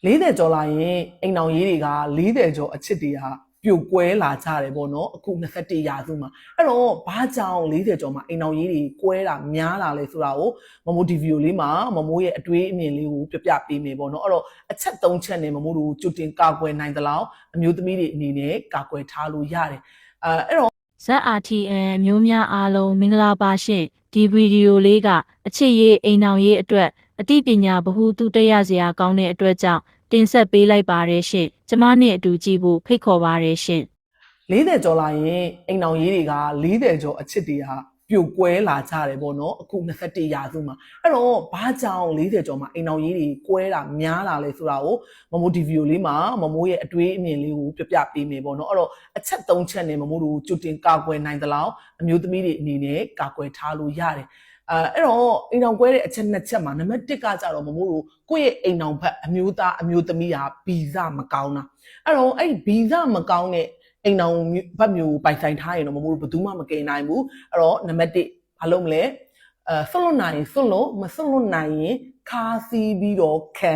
40ကျော်လာရင်အိမ်အောင်ရေးတွေက40ကျော်အချစ်တွေဟာပြိုကွဲလာကြတယ်ပေါ့နော်အခု21ရာစုမှာအဲ့တော့ဘာကြောင့်40ကျော်မှာအိမ်အောင်ရေးတွေကွဲတာများလာလဲဆိုတာကိုမမိုးဒီဗီဒီယိုလေးမှာမမိုးရဲ့အတွေးအမြင်လေးကိုပြပြပေးမယ်ပေါ့နော်အဲ့တော့အချက်3ချက်နဲ့မမိုးတို့ကြိုတင်ကာကွယ်နိုင်သလောက်အမျိုးသမီးတွေအနေနဲ့ကာကွယ်ထားလို့ရတယ်အဲ့တော့ ZRTN မျိုးများအားလုံးမင်္ဂလာပါရှင်ဒီဗီဒီယိုလေးကအချစ်ရေးအိမ်အောင်ရေးအတွက်အသိပညာဗဟုသုတရစရာကောင်းတဲ့အတွက်ကြောင့်တင်ဆက်ပေးလိုက်ပါတယ်ရှင်ကျမနဲ့အတူကြည့်ဖို့ဖိတ်ခေါ်ပါတယ်ရှင်40ကျော်လာရင်အိမ်အောင်ရေးတွေက40ကျော်အချစ်တွေဟာပြိုကွဲလာကြတယ်ပေါ့နော်အခု21ရာစုမှာအဲ့တော့ဘာကြောင့်40ကျော်မှာအိမ်အောင်ရေးတွေကွဲတာများလာလဲဆိုတာကိုမမိုးဒီဗီဒီယိုလေးမှာမမိုးရဲ့အတွေးအမြင်လေးကိုပြပြပေးမယ်ပေါ့နော်အဲ့တော့အချက်3ချက်နဲ့မမိုးတို့ကြိုတင်ကာကွယ်နိုင်သလောက်အမျိုးသမီးတွေအနေနဲ့ကာကွယ်ထားလို့ရတယ်အဲ့တော့အိမ်အောင်ကွဲတဲ့အချက်2ချက်မှာနံပါတ်1ကကြတော့မမိုးတို့ကိုယ့်ရဲ့အိမ်အောင်ဘက်အမျိုးသားအမျိုးသမီးဟာဗီဇမကောင်းတာအဲ့တော့အဲ့ဗီဇမကောင်းတဲ့အိမ်အောင်ဘက်မျိုးပိုင်ဆိုင်ထားရင်တော့မမိုးတို့ဘယ်သူမှမကယ်နိုင်ဘူးအဲ့တော့နံပါတ်1ဘာလို့မလဲဆွတ်လွတ်နိုင်ဆွတ်လို့မဆွတ်လွတ်နိုင်ရင်ခါစီးပြီးတော့ခံ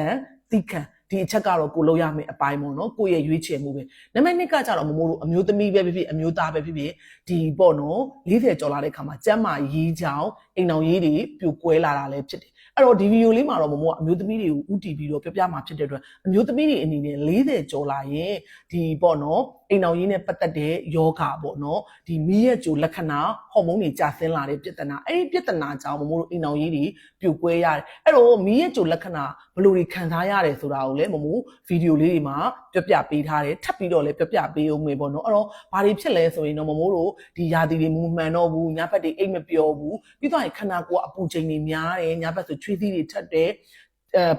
တိခံဒီအချက်ကတော့ကိုလို့ရမယ်အပိုင်းပေါ့နော်ကိုရဲ့ရွေးချယ်မှုပဲနံပါတ်2ကကြတော့မမိုးတို့အမျိုးသမီးပဲဖြစ်ဖြစ်အမျိုးသားပဲဖြစ်ဖြစ်ဒီပေါ့နော်40ကျော်လာတဲ့ခါမှာကျမ်းမာရေးကြောင်းအိမ်အောင်ရေးတွေပြိုကွဲလာတာလည်းဖြစ်တယ်အဲ့တော့ဒီဗီဒီယိုလေးမှာတော့မမိုးကအမျိုးသမီးတွေကိုဥတီပြီးတော့ပြပြမှာဖြစ်တဲ့အတွက်အမျိုးသမီးတွေအနေနဲ့40ကျော်လာရင်ဒီပေါ့နော်အိမ်အောင်ရေးနဲ့ပတ်သက်တဲ့ယောဂပေါ့နော်ဒီမီးရဲ့ကြိုလက္ခဏာဟော်မုန်းတွေကျဆင်းလာတဲ့ပြဿနာအဲ့ဒီပြဿနာကြောင့်မမိုးတို့အိမ်အောင်ရေးတွေပြိုကွဲရတယ်အဲ့တော့မီးရဲ့ကြိုလက္ခဏာဘယ်လိုတွေခံစားရတယ်ဆိုတာကိုလည်းမမိုးဗီဒီယိုလေးတွေမှာပြပြပေးထားတယ်ထပ်ပြီးတော့လည်းပြပြပေးအောင်မယ်ပေါ့နော်အဲ့တော့ဘာတွေဖြစ်လဲဆိုရင်တော့မမိုးတို့ဒီရာသီတွေမူမှန်တော့ဘူးညဘက်တွေအိတ်မပျော်ဘူးပြီးတော့ခန္ဓာကိုယ်အပူချိန်တွေများတယ်ညဘက်ဆိုချွေးသီးတွေထက်တယ်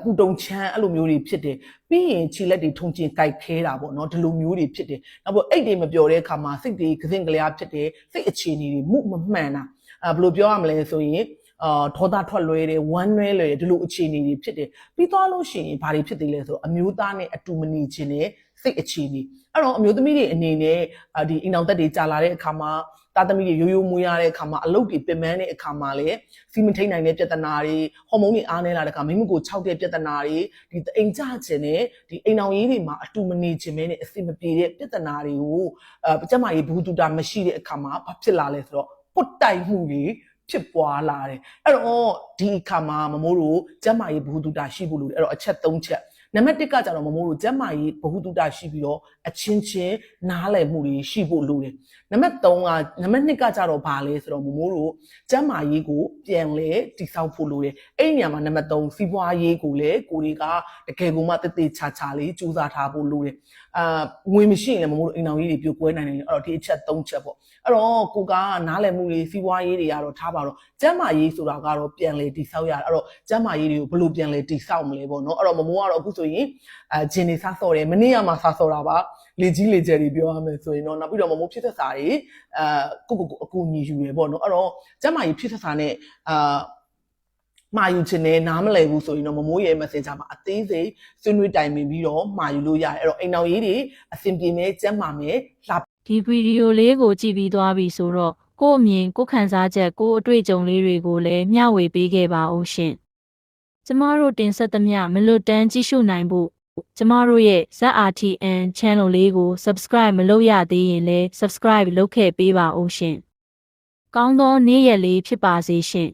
ပူတုံချမ်းအဲ့လိုမျိုးတွေဖြစ်တယ်ပြီးရင်ခြေလက်တွေထုံကျင်ကြိုက်ခဲတာပေါ့နော်ဒီလိုမျိုးတွေဖြစ်တယ်နောက်ပြီးအိတ်တွေမပျော်တဲ့အခါမှာစိတ်တွေကစင်ကလျားဖြစ်တယ်စိတ်အခြေအနေတွေမှုမမှန်တာဘယ်လိုပြောရမလဲဆိုရင်ဒေါသထွက်လွဲတယ်ဝမ်းနည်းလွဲတယ်ဒီလိုအခြေအနေတွေဖြစ်တယ်ပြီးသွားလို့ရှိရင်ဘာတွေဖြစ်သေးလဲဆိုတော့အမျိုးသားနဲ့အတူမနေခြင်းနဲ့စိတ်အခြေအနေအဲ့တော့အမျိုးသမီးတွေအနေနဲ့ဒီအိမ်အောင်သက်တွေကြာလာတဲ့အခါမှာသားသမီးတွေရိုးရိုးမွေးရတဲ့အခါမှာအလုပ်တွေပင်ပန်းတဲ့အခါမှာလည်းစီမထိန်နိုင်တဲ့ပြဿနာတွေဟော်မုန်းတွေအားနည်းလာတဲ့အခါမိမကိုခြောက်တဲ့ပြဿနာတွေဒီအိမ်ကြခြင်းနဲ့ဒီအိမ်အောင်ရေးတွေမှာအတူမနေခြင်းပဲနဲ့အစီမပြေတဲ့ပြဿနာတွေကိုကျမကြီးဘူးတူတာမရှိတဲ့အခါမှာဘာဖြစ်လာလဲဆိုတော့ပုတ်တိုက်မှုတွေဖြစ်ပွားလာတယ်အဲ့တော့ဒီအခါမှာမမိုးတို့ကျမကြီးဘူးတူတာရှိဖို့လိုတယ်အဲ့တော့အချက်3ချက်နံပါတ်1ကကြတော့မမိုးတို့ကျမကြီးဘ ഹു တုတရှိပြီးတော့အချင်းချင်းနားလည်မှုတွေရှိဖို့လိုတယ်နံပါတ်3ကနံပါတ်2ကကြတော့ဘာလဲဆိုတော့မမိုးတို့ကျမကြီးကိုပြန်လဲတိဆောက်ဖို့လိုတယ်အဲ့ဒီနေရာမှာနံပါတ်3စီးပွားရေးကိုလည်းကိုတွေကတကယ်ကိုမှတည်တည်ချာချာလေးစူးစမ်းထားဖို့လိုတယ်ငွေမရှိရင်လည်းမမိုးတို့အိမ်အောင်ရေးတွေပြိုကွဲနိုင်တယ်အဲ့တော့ဒီအချက်3ချက်ပေါ့အဲ့တော့ကိုကနားလည်မှုတွေစီးပွားရေးတွေကတော့ထားပါတော့ကျမကြီးဆိုတာကတော့ပြန်လဲတိဆောက်ရတယ်အဲ့တော့ကျမကြီးတွေကိုဘယ်လိုပြန်လဲတိဆောက်မလဲပေါ့နော်အဲ့တော့မမိုးကတော့အခုဆိုရင်ဂျင်းနေစားစော်တယ်မနေ့ကမှစားစော်တာပါလေကြီးလေကျယ်တွေပြောရမယ်ဆိုရင်တော့နောက်ပြီးတော့မမိုးဖြစ်သက်စာတွေကိုအကူညီယူရပေါ့နော်အဲ့တော့ကျမကြီးဖြစ်သက်စာနဲ့မှာယူခြင်းနဲ့နားမလည်ဘူးဆိုရင်တော့မမိုးရဲ့ Messenger မှာအသေးစိတ်ဆွေးနွေးတိုင်ပင်ပြီးတော့မှာယူလို့ရတယ်အဲ့တော့အိမ်အောင်ရေးတွေအဆင်ပြေနေကျန်းမာမယ်လှဒီဗီဒီယိုလေးကိုကြည့်ပြီးသွားပြီဆိုတော့ကို့အမြင်ကိုခံစားချက်ကိုအတွေ့အကြုံလေးတွေကိုလည်းမျှဝေပေးခဲ့ပါဦးရှင်ကျမတို့တင်ဆက်သမျှမလွတ်တမ်းကြည့်ရှုနိုင်ဖို့ကျမတို့ရဲ့ ZRTN channel လေးကို subscribe မလုပ်ရသေးရင်လည်း subscribe လုပ်ခဲ့ပေးပါဦးရှင်ကောင်းသောနေ့ရက်လေးဖြစ်ပါစေရှင်